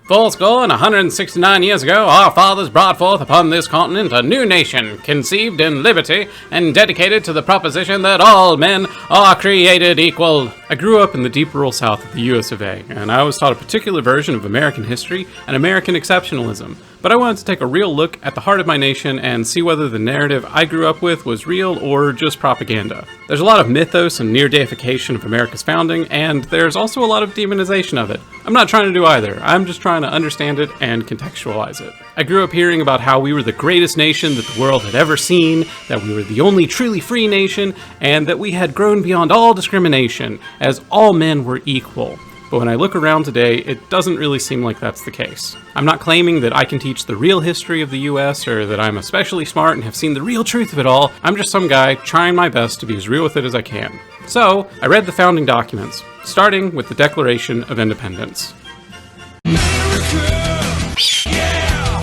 Fourscore and 169 years ago, our fathers brought forth upon this continent a new nation, conceived in liberty and dedicated to the proposition that all men are created equal. I grew up in the deep rural south of the US of A, and I was taught a particular version of American history and American exceptionalism. But I wanted to take a real look at the heart of my nation and see whether the narrative I grew up with was real or just propaganda. There's a lot of mythos and near-deification of America's founding, and there's also a lot of demonization of it. I'm not trying to do either. I'm just trying to understand it and contextualize it. I grew up hearing about how we were the greatest nation that the world had ever seen, that we were the only truly free nation, and that we had grown beyond all discrimination, as all men were equal. But when I look around today, it doesn't really seem like that's the case. I'm not claiming that I can teach the real history of the US or that I'm especially smart and have seen the real truth of it all. I'm just some guy trying my best to be as real with it as I can. So, I read the founding documents, starting with the Declaration of Independence.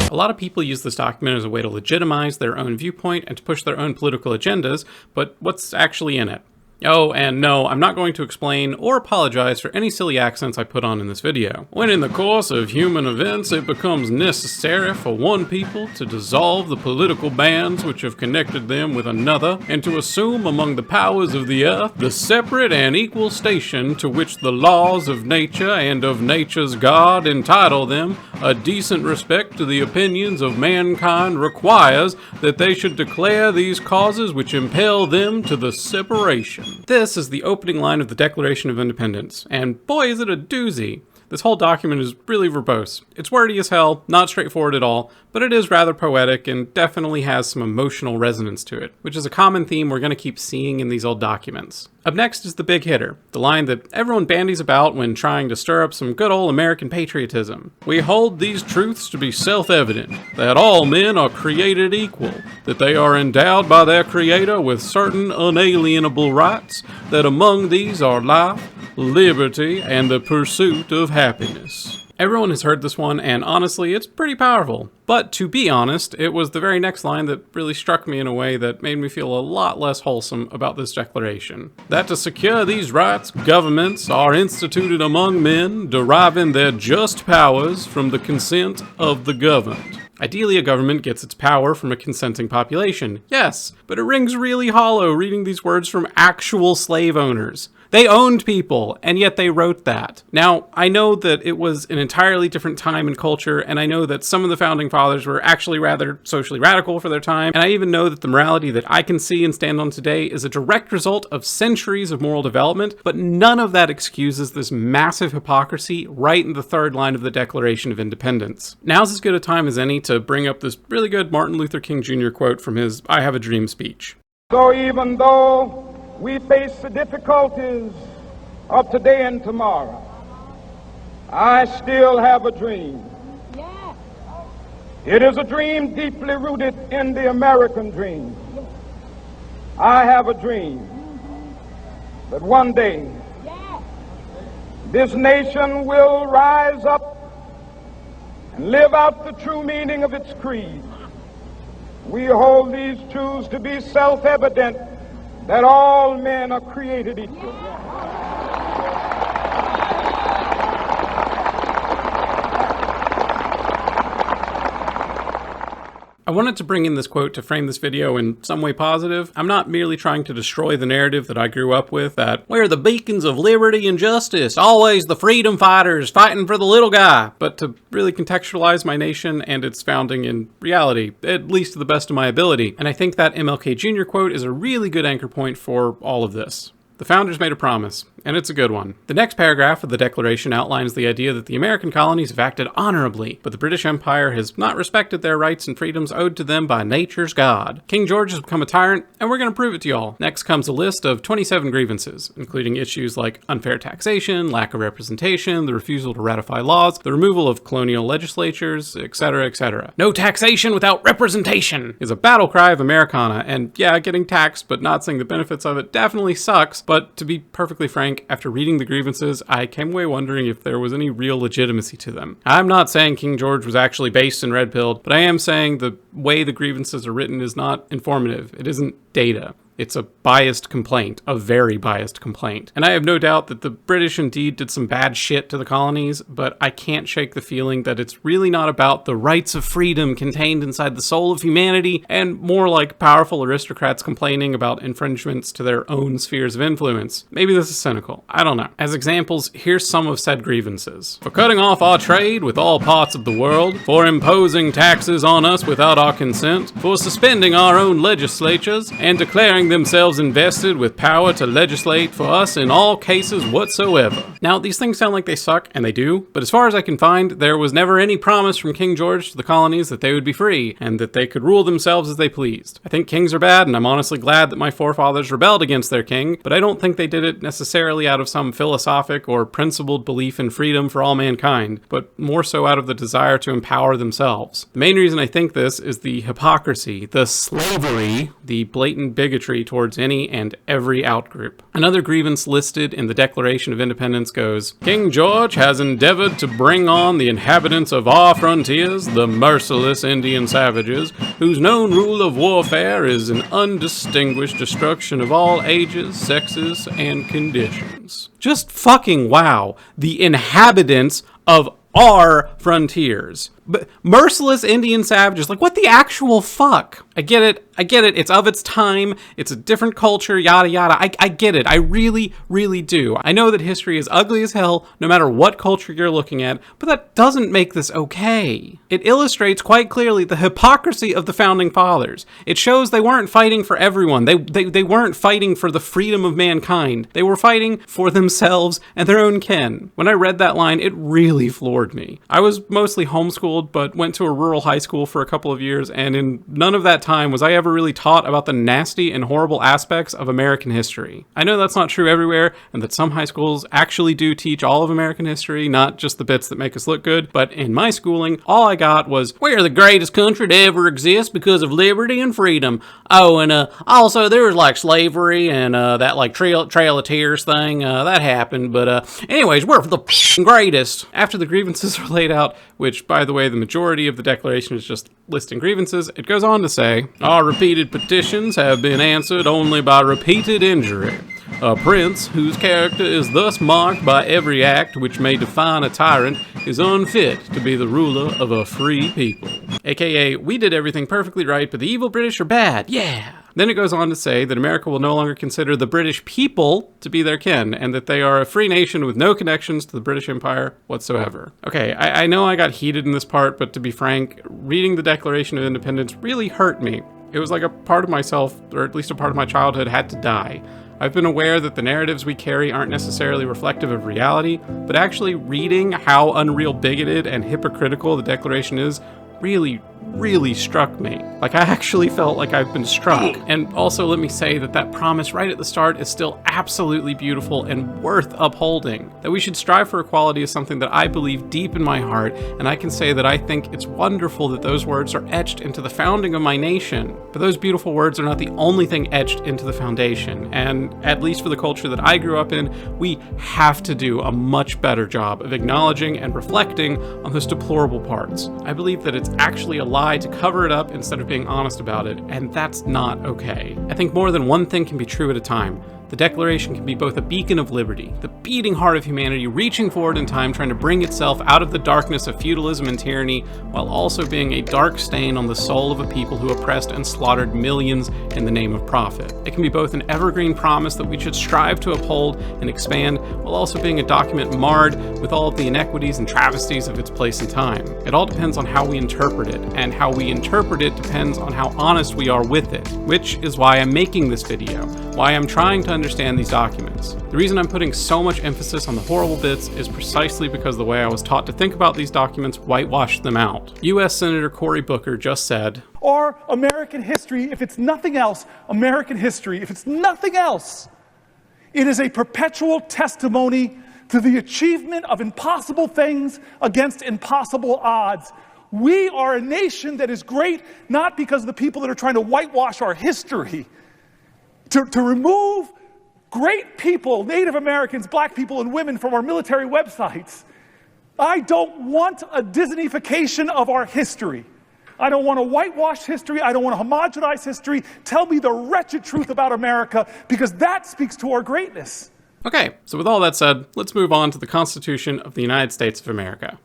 A lot of people use this document as a way to legitimize their own viewpoint and to push their own political agendas, but what's actually in it? Oh, and no, I'm not going to explain or apologize for any silly accents I put on in this video. When in the course of human events it becomes necessary for one people to dissolve the political bands which have connected them with another, and to assume among the powers of the earth the separate and equal station to which the laws of nature and of nature's God entitle them, a decent respect to the opinions of mankind requires that they should declare these causes which impel them to the separation. This is the opening line of the Declaration of Independence, and boy is it a doozy. This whole document is really verbose. It's wordy as hell, not straightforward at all, but it is rather poetic and definitely has some emotional resonance to it, which is a common theme we're going to keep seeing in these old documents. Up next is the big hitter, the line that everyone bandies about when trying to stir up some good old American patriotism. We hold these truths to be self-evident, that all men are created equal, that they are endowed by their Creator with certain unalienable rights, that among these are life, liberty, and the pursuit of happiness. Everyone has heard this one, and honestly, it's pretty powerful. But to be honest, it was the very next line that really struck me in a way that made me feel a lot less wholesome about this declaration. That to secure these rights, governments are instituted among men, deriving their just powers from the consent of the governed. Ideally, a government gets its power from a consenting population. Yes, but it rings really hollow reading these words from actual slave owners. They owned people, and yet they wrote that. Now, I know that it was an entirely different time and culture, and I know that some of the founding fathers were actually rather socially radical for their time, and I even know that the morality that I can see and stand on today is a direct result of centuries of moral development, but none of that excuses this massive hypocrisy right in the third line of the Declaration of Independence. Now's as good a time as any to bring up this really good Martin Luther King Jr. quote from his I Have a Dream speech. So even though we face the difficulties of today and tomorrow, I still have a dream. Yes. It is a dream deeply rooted in the American dream. Yes. I have a dream that one day this nation will rise up and live out the true meaning of its creed. We hold these truths to be self-evident, that all men are created equal. I wanted to bring in this quote to frame this video in some way positive. I'm not merely trying to destroy the narrative that I grew up with, that we're the beacons of liberty and justice, always the freedom fighters fighting for the little guy, but to really contextualize my nation and its founding in reality, at least to the best of my ability. And I think that MLK Jr. quote is a really good anchor point for all of this. The founders made a promise, and it's a good one. The next paragraph of the Declaration outlines the idea that the American colonies have acted honorably, but the British Empire has not respected their rights and freedoms owed to them by nature's God. King George has become a tyrant, and we're going to prove it to y'all. Next comes a list of 27 grievances, including issues like unfair taxation, lack of representation, the refusal to ratify laws, the removal of colonial legislatures, etc., etc. No taxation without representation is a battle cry of Americana, and yeah, getting taxed but not seeing the benefits of it definitely sucks. But to be perfectly frank, after reading the grievances, I came away wondering if there was any real legitimacy to them. I'm not saying King George was actually based and red-pilled, but I am saying the way the grievances are written is not informative. It isn't data. It's a biased complaint, a very biased complaint. And I have no doubt that the British indeed did some bad shit to the colonies, but I can't shake the feeling that it's really not about the rights of freedom contained inside the soul of humanity, and more like powerful aristocrats complaining about infringements to their own spheres of influence. Maybe this is cynical. I don't know. As examples, here's some of said grievances. For cutting off our trade with all parts of the world, for imposing taxes on us without our consent, for suspending our own legislatures, and declaring themselves invested with power to legislate for us in all cases whatsoever. Now, these things sound like they suck, and they do, but as far as I can find, there was never any promise from King George to the colonies that they would be free, and that they could rule themselves as they pleased. I think kings are bad, and I'm honestly glad that my forefathers rebelled against their king, but I don't think they did it necessarily out of some philosophic or principled belief in freedom for all mankind, but more so out of the desire to empower themselves. The main reason I think this is the hypocrisy, the slavery, the blatant bigotry towards any and every outgroup. Another grievance listed in the Declaration of Independence goes, King George has endeavored to bring on the inhabitants of our frontiers, the merciless Indian savages, whose known rule of warfare is an undistinguished destruction of all ages, sexes, and conditions. Just fucking wow. The inhabitants of our frontiers. But merciless Indian savages, like what the actual fuck? I get it, it's of its time, it's a different culture, yada yada, I get it, I really, really do. I know that history is ugly as hell, no matter what culture you're looking at, but that doesn't make this okay. It illustrates quite clearly the hypocrisy of the Founding Fathers. It shows they weren't fighting for everyone, they weren't fighting for the freedom of mankind, they were fighting for themselves and their own kin. When I read that line, it really floored me. I was mostly homeschooled, but went to a rural high school for a couple of years, and in none of that time was I ever really taught about the nasty and horrible aspects of American history. I know that's not true everywhere, and that some high schools actually do teach all of American history, not just the bits that make us look good, but in my schooling, all I got was, we're the greatest country to ever exist because of liberty and freedom. Oh, and also there was like slavery and that like Trail of Tears thing, that happened, but anyways, we're the greatest. After the grievances are laid out, which, by the way, the majority of the declaration is just listing grievances, it goes on to say, our repeated petitions have been answered only by repeated injury. A prince whose character is thus marked by every act which may define a tyrant is unfit to be the ruler of a free people. AKA, we did everything perfectly right, but the evil British are bad. Yeah. Then it goes on to say that America will no longer consider the British people to be their kin, and that they are a free nation with no connections to the British Empire whatsoever. Okay, I know I got heated in this part, but to be frank, reading the Declaration of Independence really hurt me. It was like a part of myself, or at least a part of my childhood, had to die. I've been aware that the narratives we carry aren't necessarily reflective of reality, but actually reading how unreal bigoted and hypocritical the Declaration is really struck me. Like, I actually felt like I've been struck. And also, let me say that promise right at the start is still absolutely beautiful and worth upholding. That we should strive for equality is something that I believe deep in my heart, and I can say that I think it's wonderful that those words are etched into the founding of my nation. But those beautiful words are not the only thing etched into the foundation, and at least for the culture that I grew up in, we have to do a much better job of acknowledging and reflecting on those deplorable parts. I believe that it's actually a lie to cover it up instead of being honest about it, and that's not okay. I think more than one thing can be true at a time. The Declaration can be both a beacon of liberty, the beating heart of humanity reaching forward in time trying to bring itself out of the darkness of feudalism and tyranny, while also being a dark stain on the soul of a people who oppressed and slaughtered millions in the name of profit. It can be both an evergreen promise that we should strive to uphold and expand, while also being a document marred with all of the inequities and travesties of its place and time. It all depends on how we interpret it, and how we interpret it depends on how honest we are with it, which is why I'm making this video, why I'm trying to understand these documents. The reason I'm putting so much emphasis on the horrible bits is precisely because the way I was taught to think about these documents whitewashed them out. U.S. Senator Cory Booker just said, or American history, if it's nothing else, American history, if it's nothing else, it is a perpetual testimony to the achievement of impossible things against impossible odds. We are a nation that is great, not because of the people that are trying to whitewash our history. To remove great people, Native Americans, black people, and women from our military websites. I don't want a Disneyfication of our history. I don't want to whitewash history. I don't want to homogenize history. Tell me the wretched truth about America, because that speaks to our greatness. Okay, so with all that said, let's move on to the Constitution of the United States of America.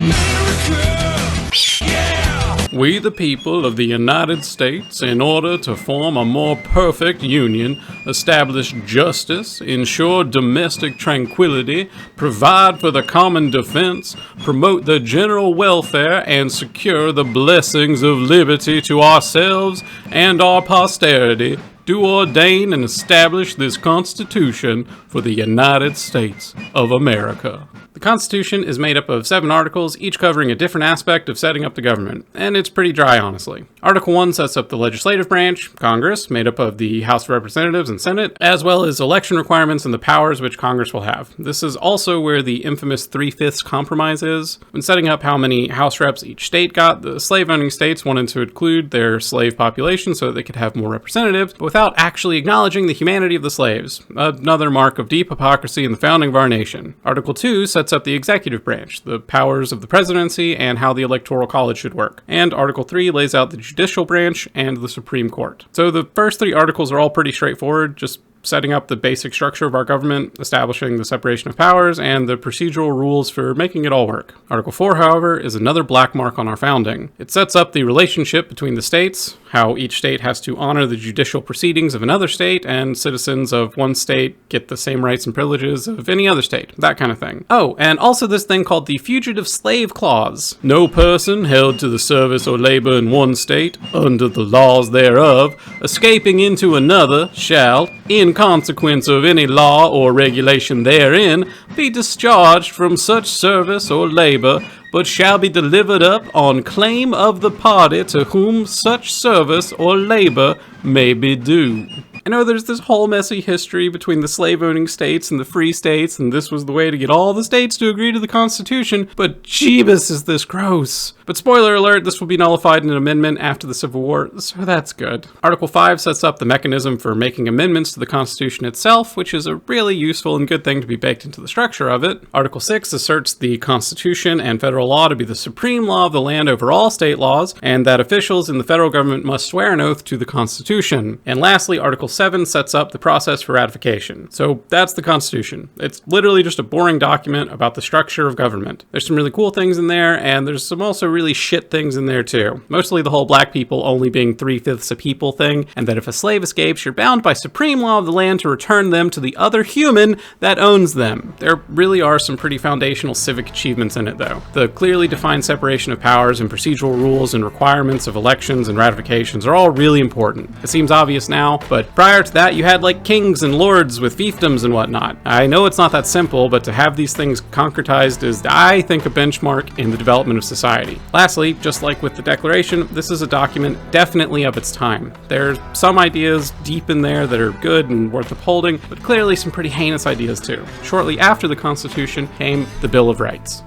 We, the people of the United States, in order to form a more perfect union, establish justice, ensure domestic tranquility, provide for the common defense, promote the general welfare, and secure the blessings of liberty to ourselves and our posterity, do ordain and establish this Constitution for the United States of America. The Constitution is made up of 7 articles, each covering a different aspect of setting up the government, and it's pretty dry, honestly. Article 1 sets up the legislative branch, Congress, made up of the House of Representatives and Senate, as well as election requirements and the powers which Congress will have. This is also where the infamous 3/5 compromise is. When setting up how many House reps each state got, the slave-owning states wanted to include their slave population so that they could have more representatives, but without actually acknowledging the humanity of the slaves. Another mark of deep hypocrisy in the founding of our nation. Article 2 sets up the executive branch, the powers of the presidency, and how the electoral college should work. And Article 3 lays out the judicial branch and the Supreme Court. So the first 3 articles are all pretty straightforward, just setting up the basic structure of our government, establishing the separation of powers, and the procedural rules for making it all work. Article 4, however, is another black mark on our founding. It sets up the relationship between the states, how each state has to honor the judicial proceedings of another state, and citizens of one state get the same rights and privileges of any other state, that kind of thing. Oh, and also this thing called the Fugitive Slave Clause. No person held to the service or labor in one state, under the laws thereof, escaping into another, shall, in consequence of any law or regulation therein, be discharged from such service or labor, but shall be delivered up on claim of the party to whom such service or labor may be due. I know there's this whole messy history between the slave-owning states and the free states, and this was the way to get all the states to agree to the Constitution, but jeebus is this gross. But spoiler alert, this will be nullified in an amendment after the Civil War, so that's good. Article 5 sets up the mechanism for making amendments to the Constitution itself, which is a really useful and good thing to be baked into the structure of it. Article 6 asserts the Constitution and federal law to be the supreme law of the land over all state laws, and that officials in the federal government must swear an oath to the Constitution. And lastly, Article 7 sets up the process for ratification. So that's the Constitution. It's literally just a boring document about the structure of government. There's some really cool things in there, and there's some also really shit things in there too. Mostly the whole black people only being 3/5 a people thing, and that if a slave escapes, you're bound by supreme law of the land to return them to the other human that owns them. There really are some pretty foundational civic achievements in it though. The clearly defined separation of powers and procedural rules and requirements of elections and ratifications are all really important. It seems obvious now, but prior to that you had like kings and lords with fiefdoms and whatnot. I know it's not that simple, but to have these things concretized is, I think, a benchmark in the development of society. Lastly, just like with the Declaration, this is a document definitely of its time. There's some ideas deep in there that are good and worth upholding, but clearly some pretty heinous ideas too. Shortly after the Constitution came the Bill of Rights.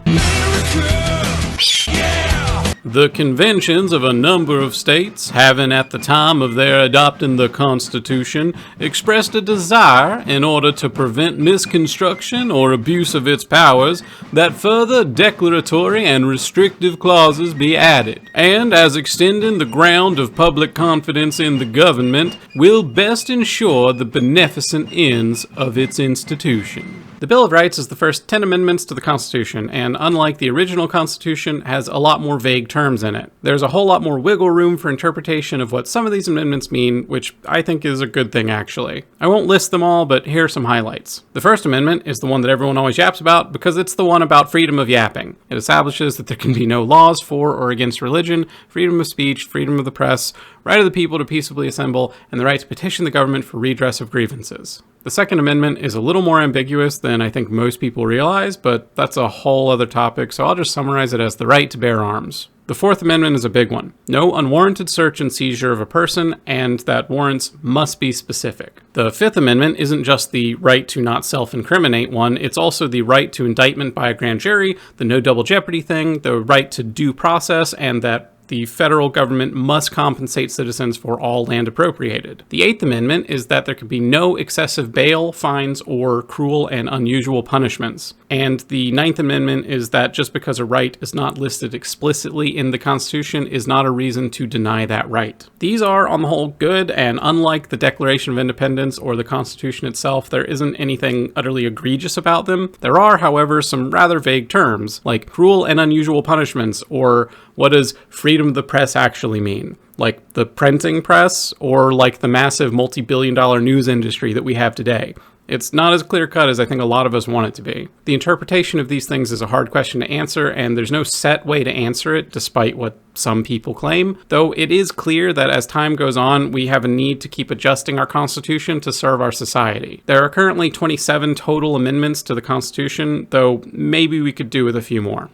The conventions of a number of states, having at the time of their adopting the Constitution, expressed a desire, in order to prevent misconstruction or abuse of its powers, that further declaratory and restrictive clauses be added, and as extending the ground of public confidence in the government, will best ensure the beneficent ends of its institution. The Bill of Rights is the first 10 amendments to the Constitution, and unlike the original Constitution, has a lot more vague terms in it. There's a whole lot more wiggle room for interpretation of what some of these amendments mean, which I think is a good thing actually. I won't list them all, but here are some highlights. The First Amendment is the one that everyone always yaps about because it's the one about freedom of yapping. It establishes that there can be no laws for or against religion, freedom of speech, freedom of the press, right of the people to peaceably assemble, and the right to petition the government for redress of grievances. The Second Amendment is a little more ambiguous than I think most people realize, but that's a whole other topic, so I'll just summarize it as the right to bear arms. The Fourth Amendment is a big one. No unwarranted search and seizure of a person, and that warrants must be specific. The Fifth Amendment isn't just the right to not self-incriminate one, it's also the right to indictment by a grand jury, the no double jeopardy thing, the right to due process, and that the federal government must compensate citizens for all land appropriated. The 8th Amendment is that there can be no excessive bail, fines, or cruel and unusual punishments. And the 9th Amendment is that just because a right is not listed explicitly in the Constitution is not a reason to deny that right. These are, on the whole, good, and unlike the Declaration of Independence or the Constitution itself, there isn't anything utterly egregious about them. There are, however, some rather vague terms, like cruel and unusual punishments, or what does freedom of the press actually mean? Like the printing press, or like the massive multi-billion-dollar news industry that we have today? It's not as clear-cut as I think a lot of us want it to be. The interpretation of these things is a hard question to answer, and there's no set way to answer it, despite what some people claim, though it is clear that as time goes on, we have a need to keep adjusting our Constitution to serve our society. There are currently 27 total amendments to the Constitution, though maybe we could do with a few more.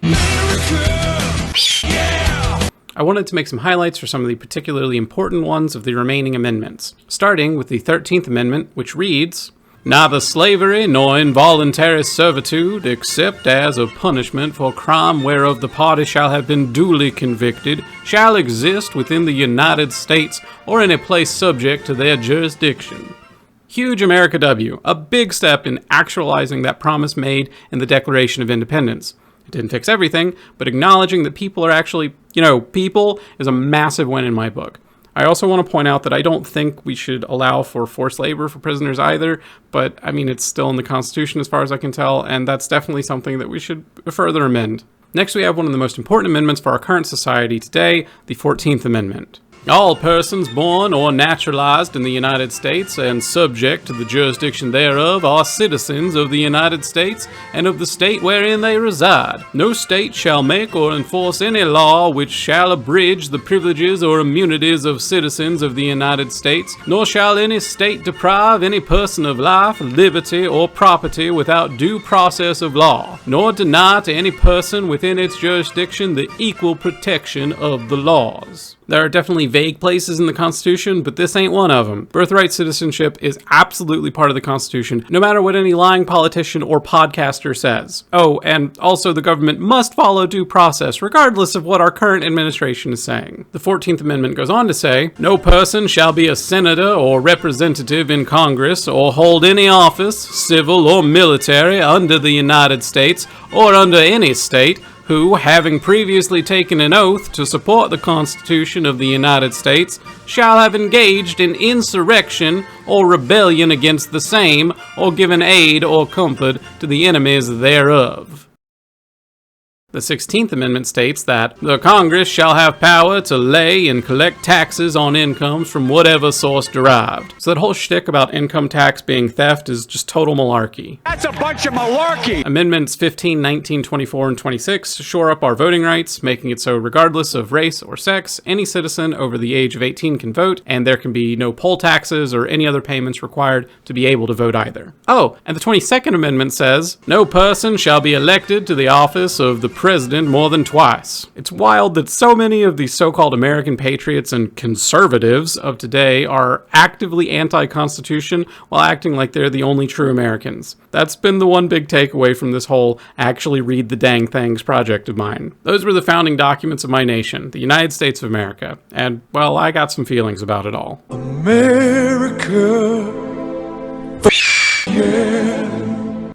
I wanted to make some highlights for some of the particularly important ones of the remaining amendments, starting with the 13th Amendment, which reads, "Neither slavery nor involuntary servitude, except as a punishment for crime whereof the party shall have been duly convicted, shall exist within the United States or in a place subject to their jurisdiction." Huge America W, a big step in actualizing that promise made in the Declaration of Independence. It didn't fix everything, but acknowledging that people are actually, people is a massive win in my book. I also want to point out that I don't think we should allow for forced labor for prisoners either, but I mean, it's still in the Constitution as far as I can tell, and that's definitely something that we should further amend. Next, we have one of the most important amendments for our current society today, the 14th Amendment. "All persons born or naturalized in the United States and subject to the jurisdiction thereof are citizens of the United States and of the state wherein they reside. No state shall make or enforce any law which shall abridge the privileges or immunities of citizens of the United States, nor shall any state deprive any person of life, liberty, or property without due process of law, nor deny to any person within its jurisdiction the equal protection of the laws." There are definitely vague places in the Constitution, but this ain't one of them. Birthright citizenship is absolutely part of the Constitution, no matter what any lying politician or podcaster says. Oh, and also the government must follow due process, regardless of what our current administration is saying. The 14th Amendment goes on to say, "No person shall be a senator or representative in Congress or hold any office, civil or military, under the United States or under any state, who, having previously taken an oath to support the Constitution of the United States, shall have engaged in insurrection or rebellion against the same, or given aid or comfort to the enemies thereof." The 16th Amendment states that the Congress shall have power to lay and collect taxes on incomes from whatever source derived. So that whole shtick about income tax being theft is just total malarkey. That's a bunch of malarkey! Amendments 15, 19, 24, and 26 shore up our voting rights, making it so regardless of race or sex, any citizen over the age of 18 can vote, and there can be no poll taxes or any other payments required to be able to vote either. Oh, and the 22nd Amendment says, "No person shall be elected to the office of the president more than twice." It's wild that so many of the so-called American patriots and conservatives of today are actively anti-Constitution while acting like they're the only true Americans. That's been the one big takeaway from this whole actually read the dang things project of mine. Those were the founding documents of my nation, the United States of America, and, well, I got some feelings about it all. America, yeah.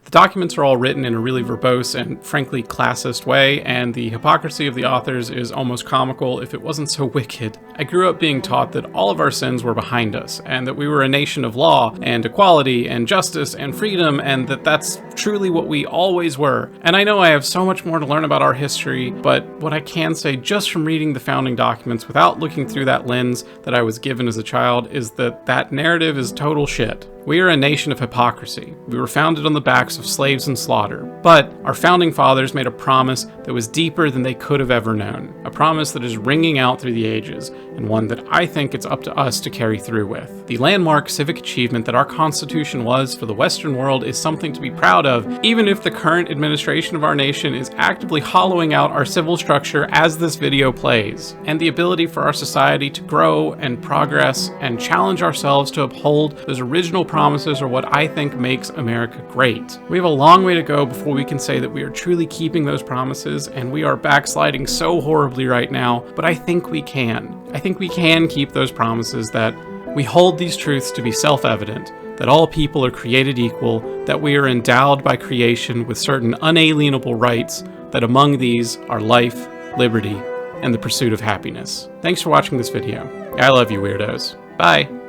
The documents are all written in a really verbose and frankly classist way, and the hypocrisy of the authors is almost comical if it wasn't so wicked. I grew up being taught that all of our sins were behind us, and that we were a nation of law and equality and justice and freedom, and that that's truly what we always were. And I know I have so much more to learn about our history, but what I can say just from reading the founding documents without looking through that lens that I was given as a child is that that narrative is total shit. We are a nation of hypocrisy. We were founded on the backs of slaves and slaughter. But our founding fathers made a promise that was deeper than they could have ever known. A promise that is ringing out through the ages, and one that I think it's up to us to carry through with. The landmark civic achievement that our Constitution was for the Western world is something to be proud of, even if the current administration of our nation is actively hollowing out our civil structure as this video plays. And the ability for our society to grow and progress and challenge ourselves to uphold those original promises are what I think makes America great. We have a long way to go before we can say that we are truly keeping those promises, and we are backsliding so horribly right now, but I think we can. I think we can keep those promises that we hold these truths to be self-evident, that all people are created equal, that we are endowed by creation with certain unalienable rights, that among these are life, liberty, and the pursuit of happiness. Thanks for watching this video. I love you, weirdos. Bye!